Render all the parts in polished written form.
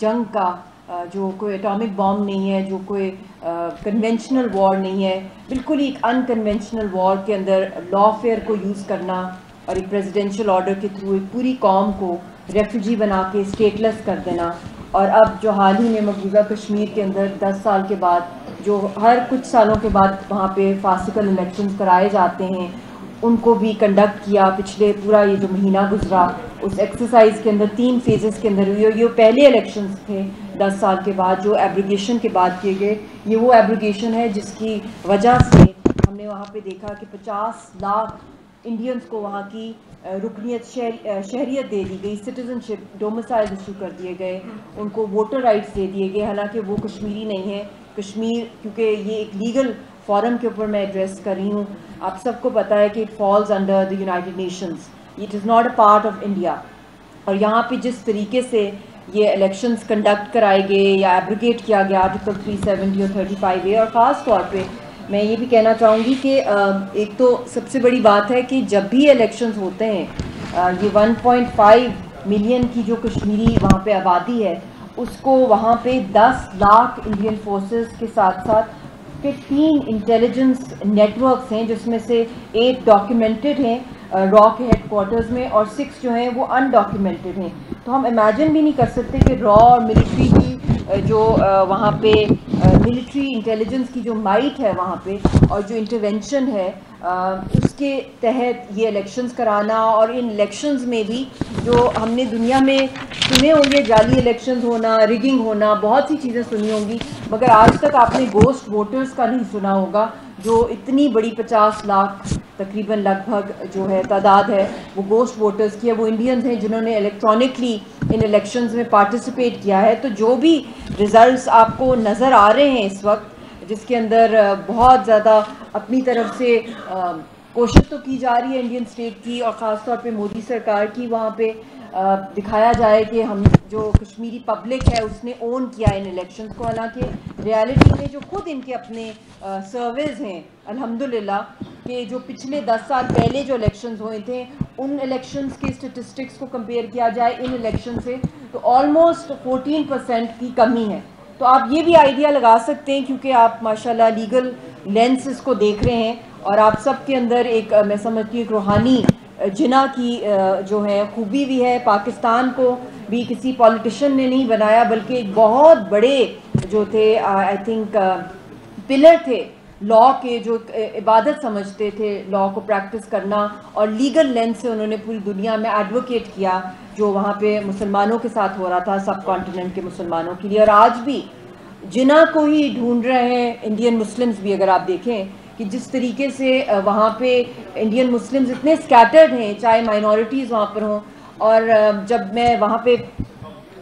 जंग का जो कोई एटॉमिक बॉम्ब नहीं है, जो कोई कन्वेंशनल वॉर नहीं है, बिल्कुल ही एक अनकन्वेंशनल वॉर के अंदर लॉफेयर को यूज़ करना और एक प्रेसिडेंशियल ऑर्डर के थ्रू एक पूरी कौम को रेफ्यूजी बना के स्टेटलेस कर देना। और अब जो हाल ही में मकबूजा कश्मीर के अंदर 10 साल के बाद जो हर कुछ सालों के बाद वहाँ पे फासिकल इलेक्शंस कराए जाते हैं, उनको भी कंडक्ट किया। पिछले पूरा ये जो महीना गुजरा उस एक्सरसाइज के अंदर 3 फेजेस के अंदर हुई, और ये पहले इलेक्शंस थे 10 साल के बाद जो एब्रिगेशन के बाद किए गए। ये वो एब्रिगेशन है जिसकी वजह से हमने वहाँ पे देखा कि 50 लाख इंडियंस को वहाँ की रुकनीत शहरियत दे दी गई, सिटीजनशिप डोमिसाइल इशू कर दिए गए, उनको वोटर राइट्स दे दिए गए, हालांकि वो कश्मीरी नहीं है। कश्मीर, क्योंकि ये एक लीगल फॉरम के ऊपर मैं एड्रेस कर रही हूँ, आप सबको पता है कि it falls under the United Nations, it is not a part of India. और यहाँ पे जिस तरीके से ये इलेक्शंस कंडक्ट कराए गए या एब्रिगेट किया गया आर्टिकल 370 और 35A, और ख़ास तौर पे मैं ये भी कहना चाहूँगी कि एक तो सबसे बड़ी बात है कि जब भी इलेक्शंस होते हैं, ये 1.5 मिलियन की जो कश्मीरी वहाँ पे आबादी है, उसको वहाँ पे 10 लाख इंडियन फोर्सेस के साथ साथ 15 इंटेलिजेंस नेटवर्क्स हैं, जिसमें से 8 डॉक्यूमेंटेड हैं रॉ के हेडक्वार्टर्स में और 6 जो हैं वो अनडॉक्यूमेंटेड हैं। तो हम इमेजिन भी नहीं कर सकते कि रॉ और मिलिट्री की जो वहाँ पे मिलिट्री इंटेलिजेंस की जो माइट है वहाँ पे और जो इंटरवेंशन है उसके तहत ये इलेक्शंस कराना, और इन इलेक्शंस में भी जो हमने दुनिया में सुने होंगे, जाली इलेक्शंस होना, रिगिंग होना, बहुत सी चीज़ें सुनी होंगी, मगर आज तक आपने गोस्ट वोटर्स का नहीं सुना होगा, जो इतनी बड़ी 50 लाख तकरीबन लगभग जो है तादाद है वो गोस्ट वोटर्स की है, वो इंडियंस हैं जिन्होंने इलेक्ट्रॉनिकली इन इलेक्शंस में पार्टिसिपेट किया है। तो जो भी रिज़ल्ट्स आपको नज़र आ रहे हैं इस वक्त, जिसके अंदर बहुत ज़्यादा अपनी तरफ से कोशिश तो की जा रही है इंडियन स्टेट की और ख़ास तौर पे मोदी सरकार की, वहाँ पे दिखाया जाए कि हम जो कश्मीरी पब्लिक है उसने ओन किया इन इलेक्शंस को, हालांकि रियलिटी में जो खुद इनके अपने सर्वेज हैं अल्हम्दुलिल्लाह कि जो पिछले 10 साल पहले जो इलेक्शंस हुए थे उन इलेक्शंस के स्टेटिस्टिक्स को कंपेयर किया जाए इन इलेक्शन से तो ऑलमोस्ट 14% की कमी है। तो आप ये भी आइडिया लगा सकते हैं, क्योंकि आप माशाल्लाह लीगल लेंस इसको देख रहे हैं और आप सब के अंदर एक मैं समझती हूँ एक रूहानी जिना की जो है खूबी भी है। पाकिस्तान को भी किसी पॉलिटिशियन ने नहीं बनाया, बल्कि एक बहुत बड़े जो थे आई थिंक पिलर थे लॉ के, जो इबादत समझते थे लॉ को प्रैक्टिस करना, और लीगल लेंस से उन्होंने पूरी दुनिया में एडवोकेट किया जो वहाँ पे मुसलमानों के साथ हो रहा था, सब कॉन्टिनेंट के मुसलमानों के लिए। और आज भी जिना को ही ढूंढ रहे हैं इंडियन मुस्लिम्स भी। अगर आप देखें कि जिस तरीके से वहाँ पे इंडियन मुस्लिम्स इतने स्कैटर्ड हैं, चाहे माइनॉरिटीज़ वहाँ पर हों, और जब मैं वहाँ पे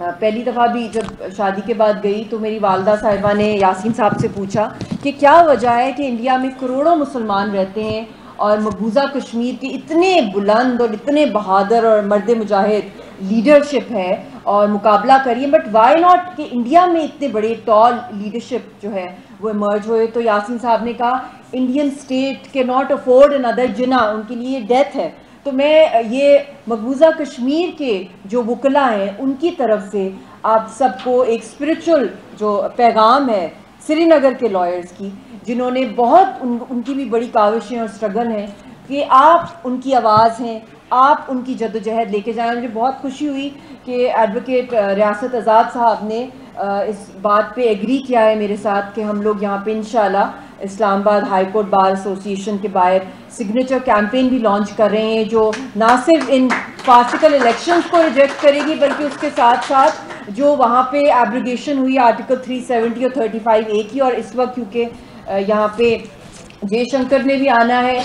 पहली दफ़ा भी जब शादी के बाद गई तो मेरी वालदा साहिबा ने यासीन साहब से पूछा कि क्या वजह है कि इंडिया में करोड़ों मुसलमान रहते हैं और मकबूजा कश्मीर के इतने बुलंद और इतने बहादुर और मर्द मुजाहिद लीडरशिप है और मुकाबला करिए, बट वाई नॉट कि इंडिया में इतने बड़े टॉल लीडरशिप जो है वो इमर्ज हुए। तो यासीन साहब ने कहा इंडियन स्टेट के नॉट अफोर्ड अनदर जिना, उनके लिए डेथ है। तो मैं ये मकबूजा कश्मीर के जो वकला हैं उनकी तरफ से आप सबको एक स्पिरिचुअल जो पैगाम है श्रीनगर के लॉयर्स की, जिन्होंने बहुत उनकी भी बड़ी काविशें और स्ट्रगल हैं, कि आप उनकी आवाज़ हैं, आप उनकी जद्दोजहद लेके जाएं। मुझे बहुत खुशी हुई कि एडवोकेट रियासत आज़ाद साहब ने इस बात पे एग्री किया है मेरे साथ कि हम लोग यहाँ पे इंशाल्लाह Islamabad high court bar association के बाहर सिग्नेचर कैंपेन भी लॉन्च कर रहे हैं, जो ना सिर्फ इन फासिकल इलेक्शंस को रिजेक्ट करेगी बल्कि उसके साथ साथ जो वहाँ पे एब्रिगेशन हुई आर्टिकल 370 और 35A की। और इस वक्त क्योंकि यहाँ पे जयशंकर ने भी आना है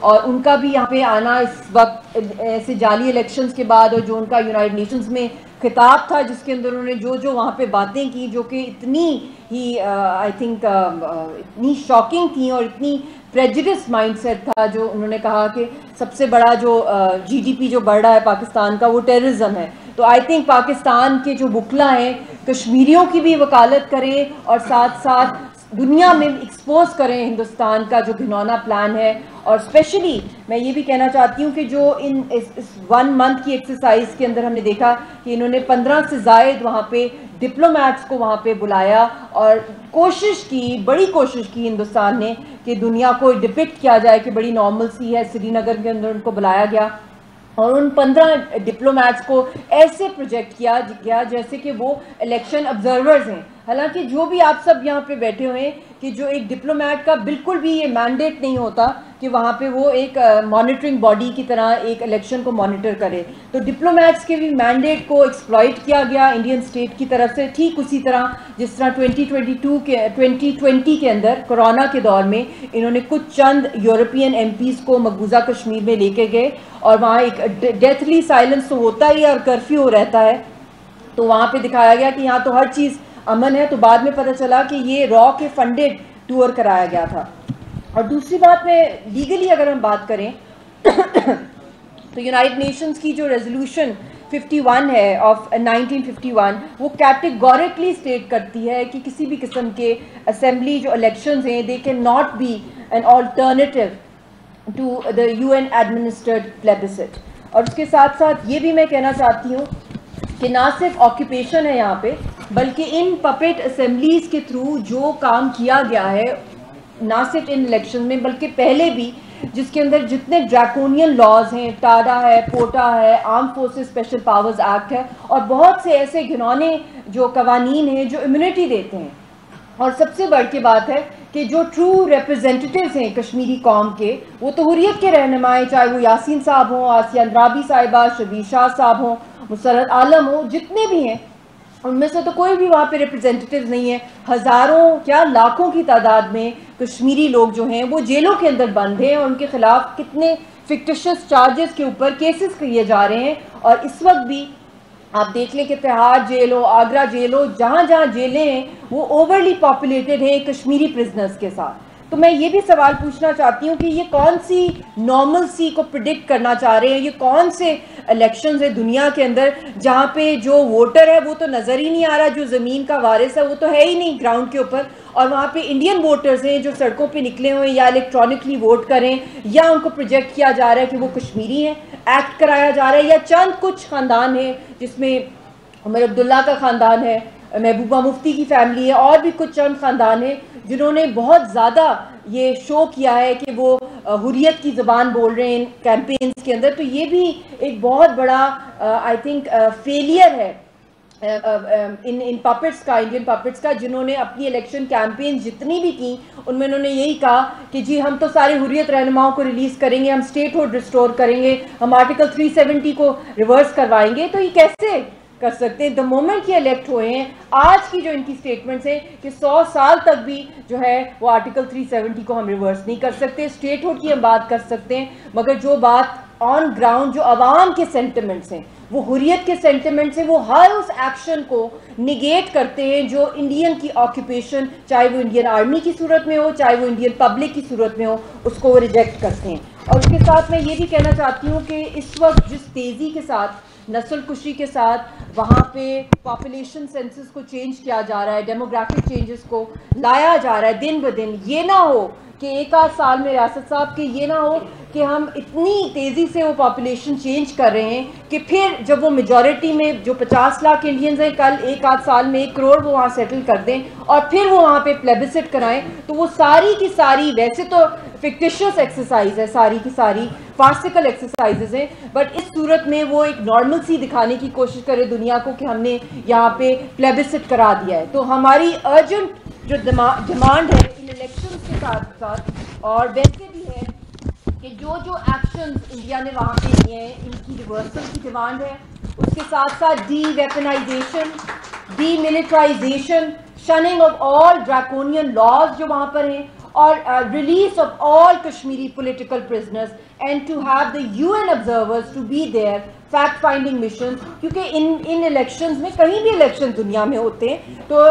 और उनका भी यहाँ पे आना इस वक्त ऐसे जाली इलेक्शंस के बाद, और जो उनका यूनाइटेड नेशंस में खिताब था जिसके अंदर उन्होंने जो वहाँ पे बातें की जो कि इतनी ही आई थिंक इतनी शॉकिंग थी और इतनी प्रेजुडिस माइंडसेट था, जो उन्होंने कहा कि सबसे बड़ा जो GDP जो बढ़ रहा है पाकिस्तान का वो टेररिज्म है। तो आई थिंक पाकिस्तान के जो वकला हैं कश्मीरियों की भी वकालत करें और साथ साथ दुनिया में एक्सपोज करें हिंदुस्तान का जो घिनौना प्लान है। और स्पेशली मैं ये भी कहना चाहती हूँ कि जो इस 1 मंथ की एक्सरसाइज के अंदर हमने देखा कि इन्होंने 15 से ज़ायद वहाँ पे डिप्लोमैट्स को वहाँ पे बुलाया और कोशिश की, बड़ी कोशिश की हिंदुस्तान ने कि दुनिया को डिपिक्ट किया जाए कि बड़ी नॉर्मल सी है। श्रीनगर के अंदर उनको बुलाया गया और उन 15 डिप्लोमैट्स को ऐसे प्रोजेक्ट किया गया जैसे कि वो इलेक्शन ऑब्जर्वर्स हैं। हालांकि जो भी आप सब यहाँ पे बैठे हुए हैं कि जो एक डिप्लोमैट का बिल्कुल भी ये मैंडेट नहीं होता कि वहाँ पे वो एक मॉनिटरिंग बॉडी की तरह एक इलेक्शन को मॉनिटर करे। तो डिप्लोमैट्स के भी मैंडेट को एक्सप्लॉइट किया गया इंडियन स्टेट की तरफ से, ठीक उसी तरह जिस तरह 2020 के अंदर कोरोना के दौर में इन्होंने कुछ चंद यूरोपियन एमपीज़ को मकबूजा कश्मीर में लेके गए और वहाँ एक डेथली साइलेंस तो होता ही और कर्फ्यू रहता है, तो वहाँ पे दिखाया गया कि यहाँ तो हर चीज़ अमन है। तो बाद में पता चला कि ये रॉ के फंडेड टूर कराया गया था। और दूसरी बात में लीगली अगर हम बात करें तो यूनाइटेड नेशंस की जो रेजोल्यूशन 51 है ऑफ 1951 वो कैटेगोरिकली स्टेट करती है कि किसी भी किस्म के असेंबली जो इलेक्शंस हैं they can not be an alternative to the UN administered plebiscite. और उसके साथ साथ ये भी मैं कहना चाहती हूँ कि ना सिर्फ ऑक्यूपेशन है यहाँ पे, बल्कि इन पपेट असेंबलीज के थ्रू जो काम किया गया है ना सिर्फ इन इलेक्शन में बल्कि पहले भी, जिसके अंदर जितने ड्रैकोनियन लॉज हैं, टाडा है, पोटा है, arm forces special powers act है और बहुत से ऐसे घिनौने जो कवानीन हैं जो इम्यूनिटी देते हैं। और सबसे बढ़ के बात है कि जो ट्रू रिप्रेजेंटेटिव्स हैं कश्मीरी कौम के, वो तो हुर्रियत के रहनुमाएं, चाहे वो यासीन साहब हों, आसिया अंद्राबी साहिबा, शबीर शाह साहब हों, मुसर्रत आलम हो, जितने भी हैं उनमें से तो कोई भी वहाँ पे रिप्रेजेंटेटिव्स नहीं है। हज़ारों क्या लाखों की तादाद में कश्मीरी लोग जो हैं वो जेलों के अंदर बंद हैं और उनके खिलाफ कितने फिक्टिशियस चार्जेस के ऊपर केसेस किए जा रहे हैं। और इस वक्त भी आप देख लें कि तिहाड़ जेल हो, आगरा जेल हो, जहाँ जहाँ जेलें हैं वो ओवरली पॉपुलेटेड हैं कश्मीरी प्रिजनर्स के साथ। तो मैं ये भी सवाल पूछना चाहती हूँ कि ये कौन सी नॉर्मल सी को प्रिडिक्ट करना चाह रहे हैं, ये कौन से इलेक्शंस है दुनिया के अंदर जहाँ पे जो वोटर है वो तो नज़र ही नहीं आ रहा, जो ज़मीन का वारिस है वो तो है ही नहीं ग्राउंड के ऊपर, और वहाँ पे इंडियन वोटर्स हैं जो सड़कों पे निकले हुए या इलेक्ट्रॉनिकली वोट करें, या उनको प्रोजेक्ट किया जा रहा है कि वो कश्मीरी हैं, एक्ट कराया जा रहा है, या चंद कुछ ख़ानदान है जिसमें उमर अब्दुल्ला का ख़ानदान है, महबूबा मुफ्ती की फैमिली है, और भी कुछ चंद ख़ानदान है जिन्होंने बहुत ज़्यादा ये शो किया है कि वो हुर्रियत की ज़बान बोल रहे हैं कैंपेन्स के अंदर। तो ये भी एक बहुत बड़ा आई थिंक फेलियर है इन पपेट्स का, इंडियन पपेट्स का, जिन्होंने अपनी इलेक्शन कैंपेन जितनी भी की उनमें उन्होंने यही कहा कि जी हम तो सारे हुर्रियत रहनुमाओं को रिलीज़ करेंगे, हम स्टेटहुड रिस्टोर करेंगे, हम आर्टिकल 370 को रिवर्स करवाएंगे। तो ये कैसे कर सकते हैं? द मोमेंट ये इलेक्ट हुए हैं, आज की जो इनकी स्टेटमेंट्स हैं कि 100 साल तक भी जो है वो आर्टिकल 370 को हम रिवर्स नहीं कर सकते, स्टेटहुड की हम बात कर सकते हैं, मगर जो बात ऑन ग्राउंड जो आवाम के सेंटिमेंट्स हैं, वो हुर्रियत के सेंटिमेंट्स हैं, वो हर उस एक्शन को निगेट करते हैं जो इंडियन की ऑक्यूपेशन, चाहे वो इंडियन आर्मी की सूरत में हो, चाहे वो इंडियन पब्लिक की सूरत में हो, उसको वो रिजेक्ट करते हैं। और उसके साथ मैं ये भी कहना चाहती हूँ कि इस वक्त जिस तेज़ी के साथ, नस्ल कुशी के साथ वहाँ पे पॉपुलेशन सेंसस को चेंज किया जा रहा है, डेमोग्राफिक चेंजेस को लाया जा रहा है दिन ब दिन, ये ना हो कि एक आध साल में रियासत साहब के ये ना हो कि हम इतनी तेज़ी से वो पॉपुलेशन चेंज कर रहे हैं कि फिर जब वो मेजॉरिटी में जो 50 लाख इंडियंस हैं, कल एक आध साल में 1 करोड़ वो वहाँ सेटल कर दें और फिर वो वहाँ पे प्लेबिसिट कराएं, तो वो सारी की सारी, वैसे तो फिक्टिशियस एक्सरसाइज है, सारी की सारी फार्सिकल एक्सरसाइजेज हैं, बट इस सूरत में वो एक नॉर्मल सी दिखाने की कोशिश करे दुनिया को कि हमने यहाँ पे प्लेबिसिट करा दिया है। तो हमारी अर्जेंट जो डिमांड है इन इलेक्शंस के साथ साथ और वैसे भी है कि जो जो एक्शंस इंडिया ने वहाँ पे लिए हैं इनकी रिवर्सल की डिमांड है। उसके साथ साथ deweaponisation, demilitarisation, shunning of all draconian laws जो वहाँ पर हैं, और release of all Kashmiri political prisoners, and to have the UN observers to be there fact finding mission, क्योंकि इन इलेक्शंस में, कहीं भी इलेक्शन दुनिया में होते हैं तो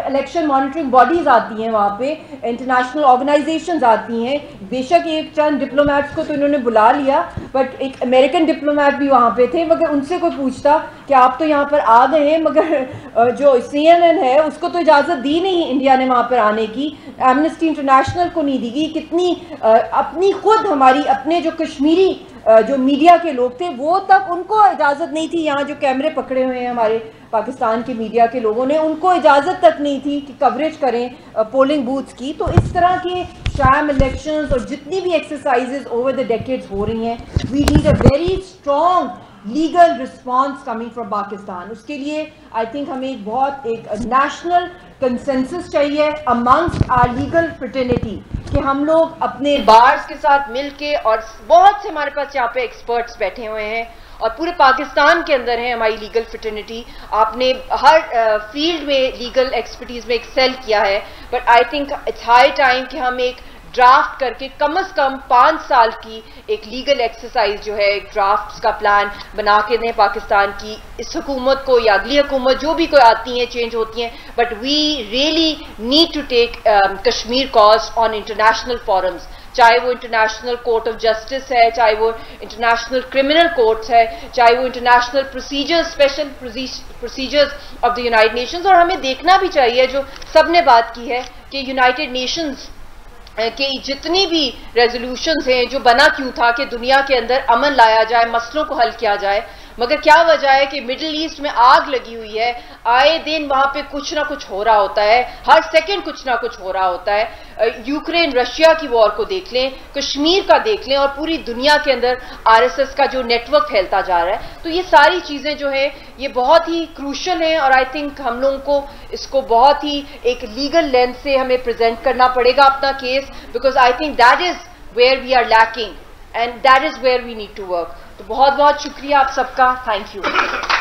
इलेक्शन मॉनिटरिंग बॉडीज़ आती हैं, वहाँ पे इंटरनेशनल ऑर्गेनाइजेशंस आती हैं। बेशक एक चंद डिप्लोमेट्स को तो इन्होंने बुला लिया, बट एक अमेरिकन डिप्लोमेट भी वहाँ पे थे, मगर उनसे कोई पूछता कि आप तो यहाँ पर आ गए हैं, मगर जो CNN है उसको तो इजाज़त दी नहीं इंडिया ने वहाँ पर आने की, एमनेस्टी इंटरनेशनल को नहीं दी गई। कितनी अपनी खुद हमारी अपने जो कश्मीरी जो मीडिया के लोग थे वो तक उनको इजाज़त नहीं थी, यहाँ जो कैमरे पकड़े हुए हैं हमारे पाकिस्तान के मीडिया के लोगों ने, उनको इजाज़त तक नहीं थी कि कवरेज करें पोलिंग बूथ्स की। तो इस तरह के शैम इलेक्शंस और जितनी भी एक्सरसाइजेज ओवर द डेकेड्स हो रही हैं, we need a very strong legal response coming from Pakistan. उसके लिए आई थिंक हमें एक नेशनल कंसेंसस चाहिए अमंग्स्ट आवर लीगल फ्रेटर्निटी कि हम लोग अपने बार्स के साथ मिलके, और बहुत से हमारे पास यहाँ पे एक्सपर्ट्स बैठे हुए हैं और पूरे पाकिस्तान के अंदर है हमारी लीगल फ्रेटर्निटी। आपने हर फील्ड में लीगल एक्सपर्टीज में एक्सेल किया है, but I think it's high time कि हम एक ड्राफ्ट करके कम से कम 5 साल की एक लीगल एक्सरसाइज जो है, एक ड्राफ्ट का प्लान बना के दें पाकिस्तान की इस हुकूमत को या अगली हुकूमत जो भी कोई आती हैं, चेंज होती हैं, but we really need to take Kashmir cause on international forums, चाहे वो इंटरनेशनल कोर्ट ऑफ जस्टिस है, चाहे वो इंटरनेशनल क्रिमिनल कोर्ट्स है, चाहे वो international procedures, special procedures of the United Nations. और हमें देखना भी चाहिए, जो सबने बात की है, कि यूनाइटेड नेशंस कि जितनी भी रेजोल्यूशंस हैं, जो बना क्यों था कि दुनिया के अंदर अमन लाया जाए, मसलों को हल किया जाए, मगर क्या वजह है कि मिडिल ईस्ट में आग लगी हुई है, आए दिन वहां पे कुछ ना कुछ हो रहा होता है, हर सेकंड कुछ ना कुछ हो रहा होता है। यूक्रेन रशिया की वॉर को देख लें, कश्मीर का देख लें, और पूरी दुनिया के अंदर RSS का जो नेटवर्क फैलता जा रहा है। तो ये सारी चीजें जो है ये बहुत ही क्रूशल हैं, और आई थिंक हम लोगों को इसको बहुत ही एक लीगल लेंस से हमें प्रेजेंट करना पड़ेगा अपना case, because I think that is where we are lacking and that is where we need to work. तो बहुत बहुत शुक्रिया आप सबका, थैंक यू।